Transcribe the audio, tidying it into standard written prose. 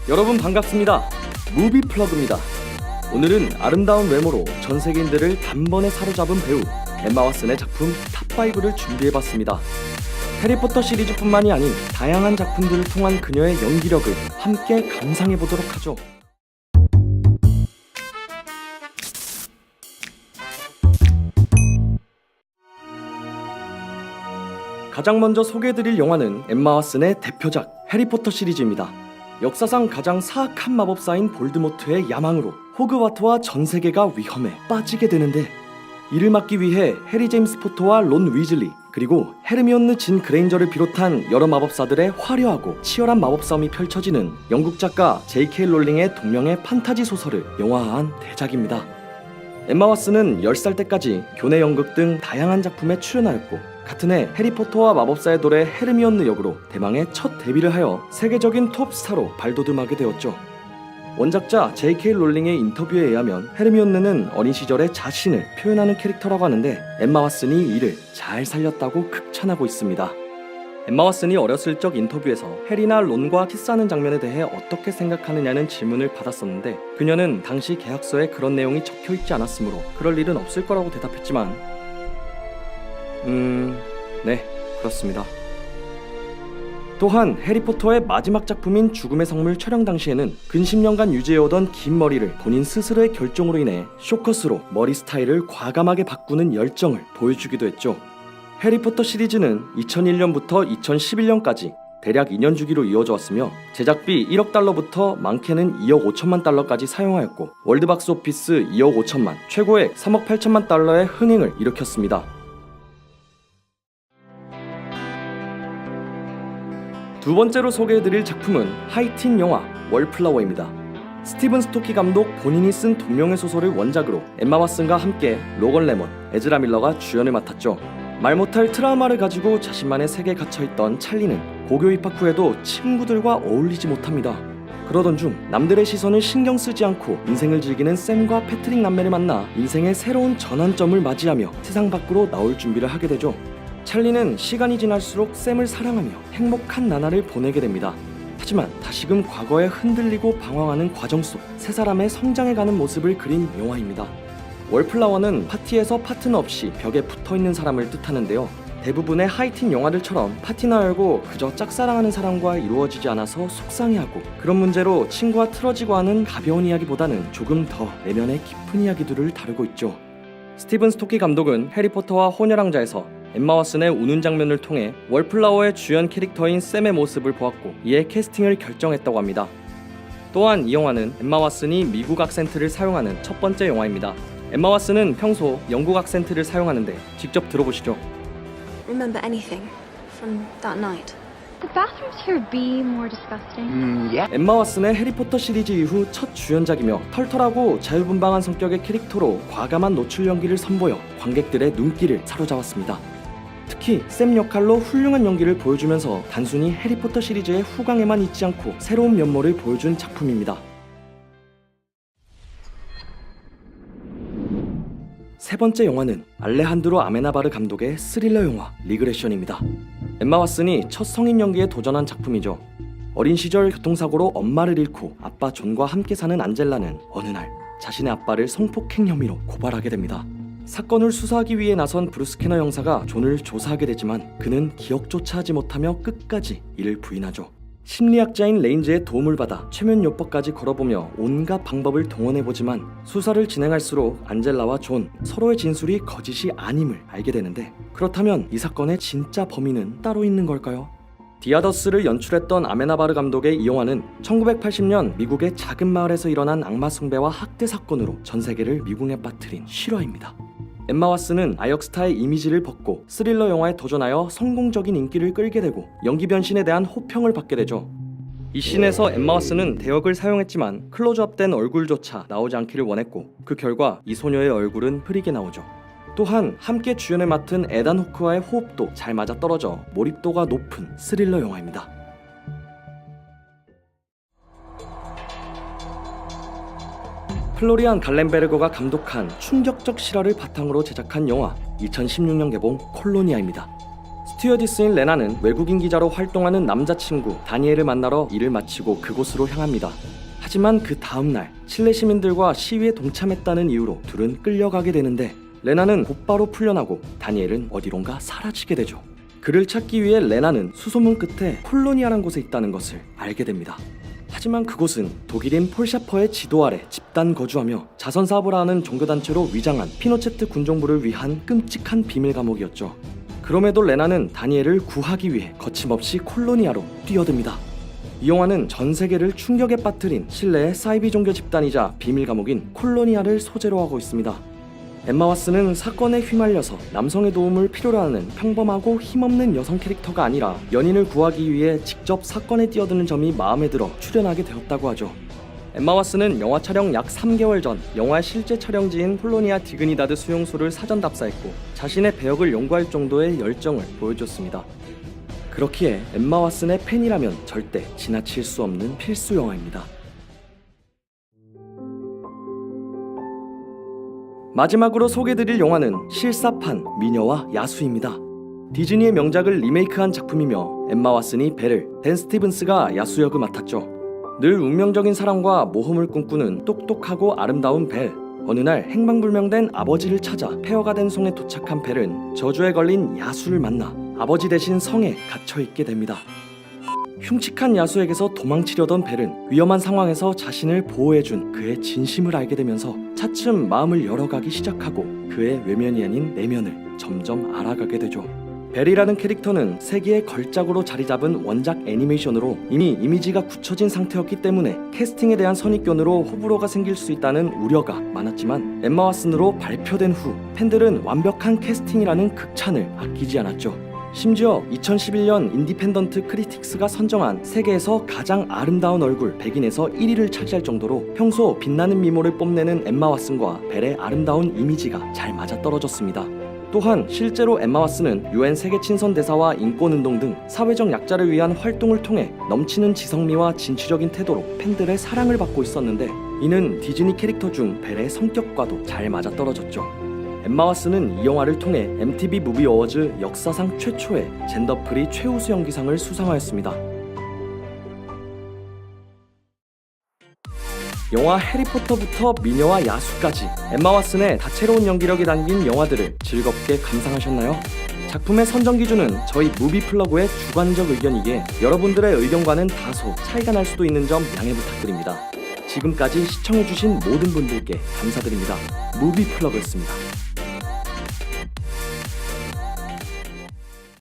여러분 반갑습니다. 무비 플러그입니다. 오늘은 아름다운 외모로 전 세계인들을 단번에 사로잡은 배우 엠마 왓슨의 작품 탑5를 준비해봤습니다. 해리포터 시리즈뿐만이 아닌 다양한 작품들을 통한 그녀의 연기력을 함께 감상해보도록 하죠. 가장 먼저 소개해드릴 영화는 엠마 왓슨의 대표작 해리포터 시리즈입니다. 역사상 가장 사악한 마법사인 볼드모트의 야망으로 호그와트와 전 세계가 위험에 빠지게 되는데, 이를 막기 위해 해리 제임스 포터와 론 위즐리, 그리고 헤르미온느 진 그레인저를 비롯한 여러 마법사들의 화려하고 치열한 마법 싸움이 펼쳐지는 영국 작가 J.K. 롤링의 동명의 판타지 소설을 영화화한 대작입니다. 엠마 왓슨은 10살 때까지 교내 연극 등 다양한 작품에 출연하였고, 같은 해 해리포터와 마법사의 돌의 헤르미온느 역으로 대망의 첫 데뷔를 하여 세계적인 톱스타로 발돋움하게 되었죠. 원작자 J.K. 롤링의 인터뷰에 의하면 헤르미온느는 어린 시절의 자신을 표현하는 캐릭터라고 하는데, 엠마 왓슨이 이를 잘 살렸다고 극찬하고 있습니다. 엠마 왓슨이 어렸을 적 인터뷰에서 해리나 론과 키스하는 장면에 대해 어떻게 생각하느냐는 질문을 받았었는데, 그녀는 당시 계약서에 그런 내용이 적혀있지 않았으므로 그럴 일은 없을 거라고 대답했지만 네, 그렇습니다. 또한 해리포터의 마지막 작품인 죽음의 성물 촬영 당시에는 근 10년간 유지해오던 긴 머리를 본인 스스로의 결정으로 인해 쇼컷으로 머리 스타일을 과감하게 바꾸는 열정을 보여주기도 했죠. 해리포터 시리즈는 2001년부터 2011년까지 대략 2년 주기로 이어져 왔으며, 제작비 1억 달러부터 많게는 2억 5천만 달러까지 사용하였고, 월드박스 오피스 2억 5천만, 최고액 3억 8천만 달러의 흥행을 일으켰습니다. 두 번째로 소개해드릴 작품은 하이틴 영화 월플라워입니다. 스티븐 스토키 감독 본인이 쓴 동명의 소설을 원작으로 엠마 왓슨과 함께 로건 레몬, 에즈라 밀러가 주연을 맡았죠. 말 못할 트라우마를 가지고 자신만의 세계에 갇혀있던 찰리는 고교 입학 후에도 친구들과 어울리지 못합니다. 그러던 중 남들의 시선을 신경 쓰지 않고 인생을 즐기는 샘과 패트릭 남매를 만나 인생의 새로운 전환점을 맞이하며 세상 밖으로 나올 준비를 하게 되죠. 찰리는 시간이 지날수록 샘을 사랑하며 행복한 나날을 보내게 됩니다. 하지만 다시금 과거에 흔들리고 방황하는 과정 속 세 사람의 성장해가는 모습을 그린 영화입니다. 월플라워는 파티에서 파트너 없이 벽에 붙어있는 사람을 뜻하는데요, 대부분의 하이틴 영화들처럼 파티나 열고 그저 짝사랑하는 사람과 이루어지지 않아서 속상해하고 그런 문제로 친구와 틀어지고 하는 가벼운 이야기보다는 조금 더 내면의 깊은 이야기들을 다루고 있죠. 스티븐 스토키 감독은 해리포터와 호녀랑자에서 엠마 왓슨의 우는 장면을 통해 월플라워의 주연 캐릭터인 샘의 모습을 보았고, 이에 캐스팅을 결정했다고 합니다. 또한 이 영화는 엠마 왓슨이 미국 악센트를 사용하는 첫 번째 영화입니다. 엠마 왓슨은 평소 영국 악센트를 사용하는데 직접 들어보시죠. Remember anything from that night? Could bathrooms here be more disgusting? Yeah. 엠마 왓슨의 해리포터 시리즈 이후 첫 주연작이며, 털털하고 자유분방한 성격의 캐릭터로 과감한 노출 연기를 선보여 관객들의 눈길을 사로잡았습니다. 특히 샘 역할로 훌륭한 연기를 보여주면서 단순히 해리포터 시리즈의 후광에만 있지 않고 새로운 면모를 보여준 작품입니다. 세 번째 영화는 알레한드로 아메나바르 감독의 스릴러 영화 리그레션입니다. 엠마 왓슨이 첫 성인 연기에 도전한 작품이죠. 어린 시절 교통사고로 엄마를 잃고 아빠 존과 함께 사는 안젤라는 어느 날 자신의 아빠를 성폭행 혐의로 고발하게 됩니다. 사건을 수사하기 위해 나선 브루스 캐너 형사가 존을 조사하게 되지만 그는 기억조차 하지 못하며 끝까지 이를 부인하죠. 심리학자인 레인즈의 도움을 받아 최면 요법까지 걸어보며 온갖 방법을 동원해보지만 수사를 진행할수록 안젤라와 존 서로의 진술이 거짓이 아님을 알게 되는데, 그렇다면 이 사건의 진짜 범인은 따로 있는 걸까요? 디아더스를 연출했던 아메나바르 감독의 이 영화는 1980년 미국의 작은 마을에서 일어난 악마 숭배와 학대 사건으로 전 세계를 미궁에 빠뜨린 실화입니다. 엠마 왓슨은 아역스타의 이미지를 벗고 스릴러 영화에 도전하여 성공적인 인기를 끌게 되고 연기 변신에 대한 호평을 받게 되죠. 이 씬에서 엠마 왓슨은 대역을 사용했지만 클로즈업된 얼굴조차 나오지 않기를 원했고, 그 결과 이 소녀의 얼굴은 흐리게 나오죠. 또한 함께 주연을 맡은 에단 호크와의 호흡도 잘 맞아떨어져 몰입도가 높은 스릴러 영화입니다. 플로리안 갈렌베르거가 감독한 충격적 실화를 바탕으로 제작한 영화 2016년 개봉 콜로니아입니다. 스튜어디스인 레나는 외국인 기자로 활동하는 남자친구 다니엘을 만나러 일을 마치고 그곳으로 향합니다. 하지만 그 다음날 칠레 시민들과 시위에 동참했다는 이유로 둘은 끌려가게 되는데 레나는 곧바로 풀려나고 다니엘은 어디론가 사라지게 되죠. 그를 찾기 위해 레나는 수소문 끝에 콜로니아란 곳에 있다는 것을 알게 됩니다. 하지만 그곳은 독일인 폴 샤퍼의 지도 아래 집단 거주하며 자선 사업을 하는 종교단체로 위장한 피노체트 군정부를 위한 끔찍한 비밀 감옥이었죠. 그럼에도 레나는 다니엘을 구하기 위해 거침없이 콜로니아로 뛰어듭니다. 이 영화는 전 세계를 충격에 빠뜨린 칠레의 사이비 종교 집단이자 비밀 감옥인 콜로니아를 소재로 하고 있습니다. 엠마 왓슨은 사건에 휘말려서 남성의 도움을 필요로 하는 평범하고 힘없는 여성 캐릭터가 아니라 연인을 구하기 위해 직접 사건에 뛰어드는 점이 마음에 들어 출연하게 되었다고 하죠. 엠마 왓슨은 영화 촬영 약 3개월 전 영화의 실제 촬영지인 폴로니아 디그니다드 수용소를 사전 답사했고 자신의 배역을 연구할 정도의 열정을 보여줬습니다. 그렇기에 엠마 왓슨의 팬이라면 절대 지나칠 수 없는 필수 영화입니다. 마지막으로 소개드릴 영화는 실사판 미녀와 야수입니다. 디즈니의 명작을 리메이크한 작품이며 엠마 왓슨이 벨을, 댄 스티븐스가 야수 역을 맡았죠. 늘 운명적인 사랑과 모험을 꿈꾸는 똑똑하고 아름다운 벨. 어느 날 행방불명된 아버지를 찾아 폐허가 된 성에 도착한 벨은 저주에 걸린 야수를 만나 아버지 대신 성에 갇혀있게 됩니다. 흉측한 야수에게서 도망치려던 벨은 위험한 상황에서 자신을 보호해준 그의 진심을 알게 되면서 차츰 마음을 열어가기 시작하고 그의 외면이 아닌 내면을 점점 알아가게 되죠. 벨이라는 캐릭터는 세계의 걸작으로 자리잡은 원작 애니메이션으로 이미 이미지가 굳혀진 상태였기 때문에 캐스팅에 대한 선입견으로 호불호가 생길 수 있다는 우려가 많았지만 엠마 왓슨으로 발표된 후 팬들은 완벽한 캐스팅이라는 극찬을 아끼지 않았죠. 심지어 2011년 인디펜던트 크리틱스가 선정한 세계에서 가장 아름다운 얼굴 100인에서 1위를 차지할 정도로 평소 빛나는 미모를 뽐내는 엠마 왓슨과 벨의 아름다운 이미지가 잘 맞아떨어졌습니다. 또한 실제로 엠마 왓슨은 UN 세계 친선 대사와 인권운동 등 사회적 약자를 위한 활동을 통해 넘치는 지성미와 진취적인 태도로 팬들의 사랑을 받고 있었는데 이는 디즈니 캐릭터 중 벨의 성격과도 잘 맞아떨어졌죠. 엠마 왓슨은 이 영화를 통해 MTV 무비 어워즈 역사상 최초의 젠더프리 최우수 연기상을 수상하였습니다. 영화 해리포터부터 미녀와 야수까지 엠마 왓슨의 다채로운 연기력이 담긴 영화들을 즐겁게 감상하셨나요? 작품의 선정 기준은 저희 무비플러그의 주관적 의견이기에 여러분들의 의견과는 다소 차이가 날 수도 있는 점 양해 부탁드립니다. 지금까지 시청해주신 모든 분들께 감사드립니다. 무비플러그였습니다.